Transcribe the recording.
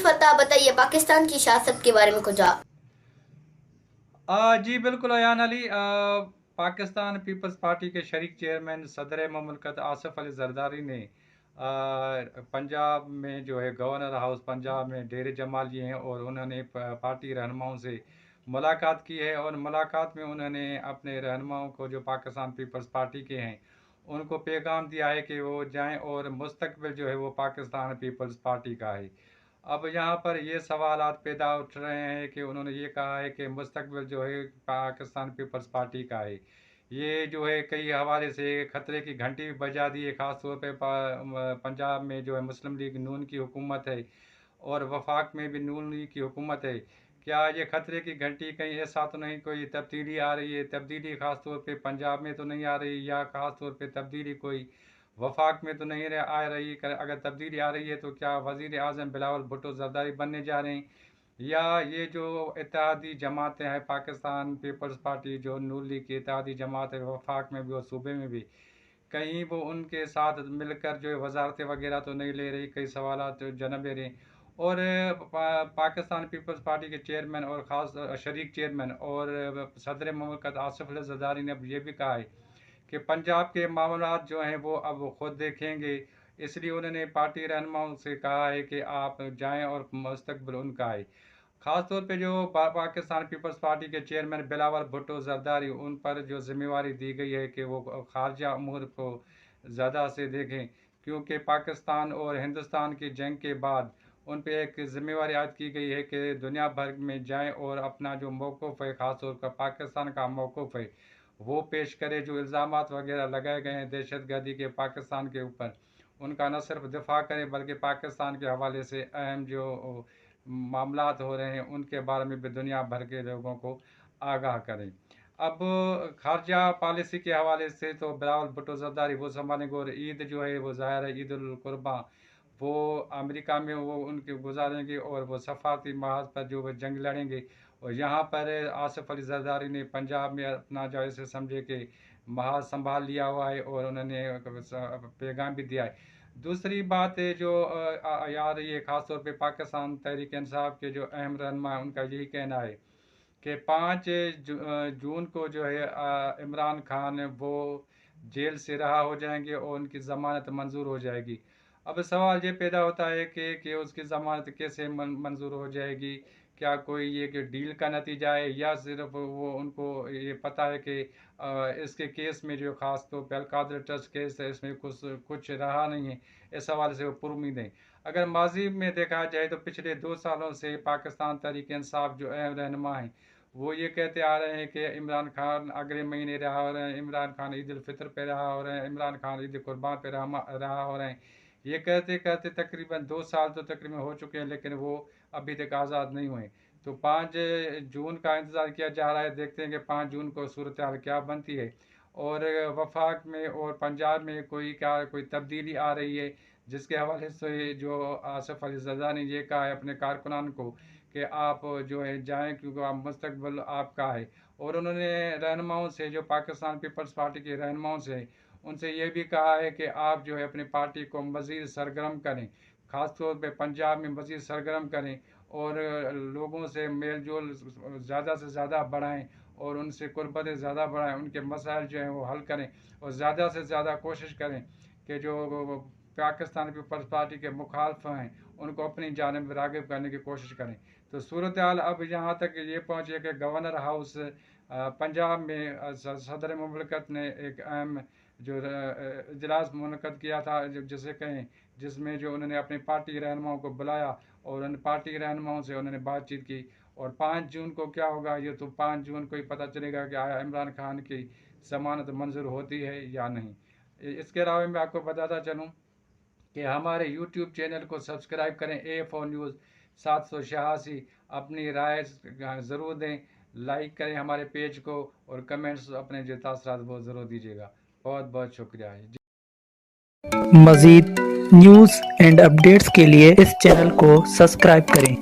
فتح بتائیے پاکستان کی سیاست کے بارے میں کچھ آپ۔ جی بالکل ایان علی، پاکستان پیپلز پارٹی کے شریک چیئرمین صدر مملکت آصف علی زرداری نے پنجاب میں جو ہے گورنر ہاؤس پنجاب میں ڈیرے جمال لیے ہیں اور انہوں نے پارٹی رہنماؤں سے ملاقات کی ہے، اور ملاقات میں انہوں نے اپنے رہنماؤں کو جو پاکستان پیپلز پارٹی کے ہیں ان کو پیغام دیا ہے کہ وہ جائیں اور مستقبل جو ہے وہ پاکستان پیپلز پارٹی کا ہے۔ اب یہاں پر یہ سوالات پیدا اٹھ رہے ہیں کہ انہوں نے یہ کہا ہے کہ مستقبل جو ہے پاکستان پیپلز پارٹی کا ہے، یہ جو ہے کئی حوالے سے خطرے کی گھنٹی بھی بجا دی ہے، خاص طور پہ پنجاب میں جو ہے مسلم لیگ نون کی حکومت ہے اور وفاق میں بھی نون لیگ کی حکومت ہے۔ کیا یہ خطرے کی گھنٹی کہیں ایسا تو نہیں کوئی تبدیلی آ رہی ہے؟ تبدیلی خاص طور پہ پنجاب میں تو نہیں آ رہی، یا خاص طور پہ تبدیلی کوئی وفاق میں تو نہیں آ رہی؟ اگر تبدیلی آ رہی ہے تو کیا وزیر اعظم بلاول بھٹو زرداری بننے جا رہے ہیں، یا یہ جو اتحادی جماعتیں ہیں پاکستان پیپلز پارٹی جو نون لیگ کی اتحادی جماعت ہے وفاق میں بھی اور صوبے میں بھی، کہیں وہ ان کے ساتھ مل کر جو وزارتیں وغیرہ تو نہیں لے رہی؟ کئی سوالات جنم لے رہے ہیں۔ اور پاکستان پیپلز پارٹی کے چیئرمین اور خاص شریک چیئرمین اور صدر مملکت آصف علی زرداری نے اب یہ بھی کہا ہے کہ پنجاب کے معاملات جو ہیں وہ اب خود دیکھیں گے، اس لیے انہوں نے پارٹی رہنماؤں سے کہا ہے کہ آپ جائیں اور مستقبل ان کا ہے۔ خاص طور پہ جو پاکستان پیپلز پارٹی کے چیئرمین بلاول بھٹو زرداری، ان پر جو ذمہ واری دی گئی ہے کہ وہ خارجہ امور کو زیادہ سے دیکھیں، کیونکہ پاکستان اور ہندوستان کی جنگ کے بعد ان پہ ایک ذمہ واری عائد کی گئی ہے کہ دنیا بھر میں جائیں اور اپنا جو موقف ہے، خاص طور پر پاکستان کا موقف ہے، وہ پیش کرے۔ جو الزامات وغیرہ لگائے گئے ہیں دہشت گردی کے پاکستان کے اوپر، ان کا نہ صرف دفاع کریں بلکہ پاکستان کے حوالے سے اہم جو معاملات ہو رہے ہیں ان کے بارے میں بھی دنیا بھر کے لوگوں کو آگاہ کریں۔ اب خارجہ پالیسی کے حوالے سے تو بلاول بھٹو زرداری وہ سنبھالیں گے، اور عید جو ہے وہ ظاہر ہے عید القربہ وہ امریکہ میں وہ ان کے گزاریں گے، اور وہ سفارتی محاذ پر جو وہ جنگ لڑیں گے، اور یہاں پر آصف علی زرداری نے پنجاب میں اپنا جو ایسے سمجھے کہ محاذ سنبھال لیا ہوا ہے، اور انہوں نے پیغام بھی دیا ہے۔ دوسری بات جو آ رہی ہے خاص طور پہ پاکستان تحریک انصاف کے جو اہم رہنما ہیں ان کا یہی کہنا ہے کہ 5 جون کو جو ہے عمران خان وہ جیل سے رہا ہو جائیں گے اور ان کی ضمانت منظور ہو جائے گی۔ اب سوال یہ پیدا ہوتا ہے کہ اس کی ضمانت کیسے منظور ہو جائے گی؟ کیا کوئی یہ کہ ڈیل کا نتیجہ ہے، یا صرف وہ ان کو یہ پتہ ہے کہ اس کے کیس میں جو خاص طور پہ القادر ٹرسٹ کیس ہے اس میں کچھ رہا نہیں ہے، اس حوالے سے وہ پر امید ہیں۔ اگر ماضی میں دیکھا جائے تو پچھلے 2 سالوں سے پاکستان تحریک انصاف جو اہم رہنما ہیں وہ یہ کہتے آ رہے ہیں کہ عمران خان اگلے مہینے رہا ہو رہے ہیں، عمران خان عید الفطر پہ رہا ہو رہے ہیں، عمران خان عید قربان پہ رہا ہو رہے ہیں۔ یہ کہتے کہتے تقریباً 2 سال تو تقریباً ہو چکے ہیں، لیکن وہ ابھی تک آزاد نہیں ہوئے۔ تو 5 جون کا انتظار کیا جا رہا ہے، دیکھتے ہیں کہ 5 جون کو صورتحال کیا بنتی ہے، اور وفاق میں اور پنجاب میں کوئی تبدیلی آ رہی ہے، جس کے حوالے سے جو آصف علی زرداری نے یہ کہا ہے اپنے کارکنان کو کہ آپ جو ہے جائیں، کیونکہ آپ مستقبل آپ کا ہے۔ اور انہوں نے رہنماؤں سے جو پاکستان پیپلز پارٹی کے رہنماؤں سے ان سے یہ بھی کہا ہے کہ آپ جو ہے اپنی پارٹی کو مزید سرگرم کریں، خاص طور پہ پنجاب میں مزید سرگرم کریں، اور لوگوں سے میل جول زیادہ سے زیادہ بڑھائیں، اور ان سے قربتیں زیادہ بڑھائیں، ان کے مسائل جو ہیں وہ حل کریں، اور زیادہ سے زیادہ کوشش کریں کہ جو پاکستان پیپلز پارٹی کے مخالف ہیں ان کو اپنی جانب راغب کرنے کی کوشش کریں۔ تو صورتحال اب یہاں تک یہ پہنچے کہ گورنر ہاؤس پنجاب میں صدر مملکت نے ایک اہم جو اجلاس منعقد کیا تھا، جسے کہیں جس میں جو انہوں نے اپنی پارٹی رہنماؤں کو بلایا اور ان پارٹی رہنماؤں سے انہوں نے بات چیت کی۔ اور 5 جون کو کیا ہوگا یہ تو 5 جون کو ہی پتہ چلے گا کہ آیا عمران خان کی ضمانت منظور ہوتی ہے یا نہیں۔ اس کے علاوہ میں آپ کو بتاتا چلوں کہ ہمارے یوٹیوب چینل کو سبسکرائب کریں، A4 نیوز 786، اپنی رائے ضرور دیں، لائک کریں ہمارے پیج کو، اور کمنٹس اپنے جو تاثرات وہ ضرور دیجیے گا۔ بہت بہت شکریہ۔ مزید نیوز اینڈ اپڈیٹس کے لیے اس چینل کو سبسکرائب کریں۔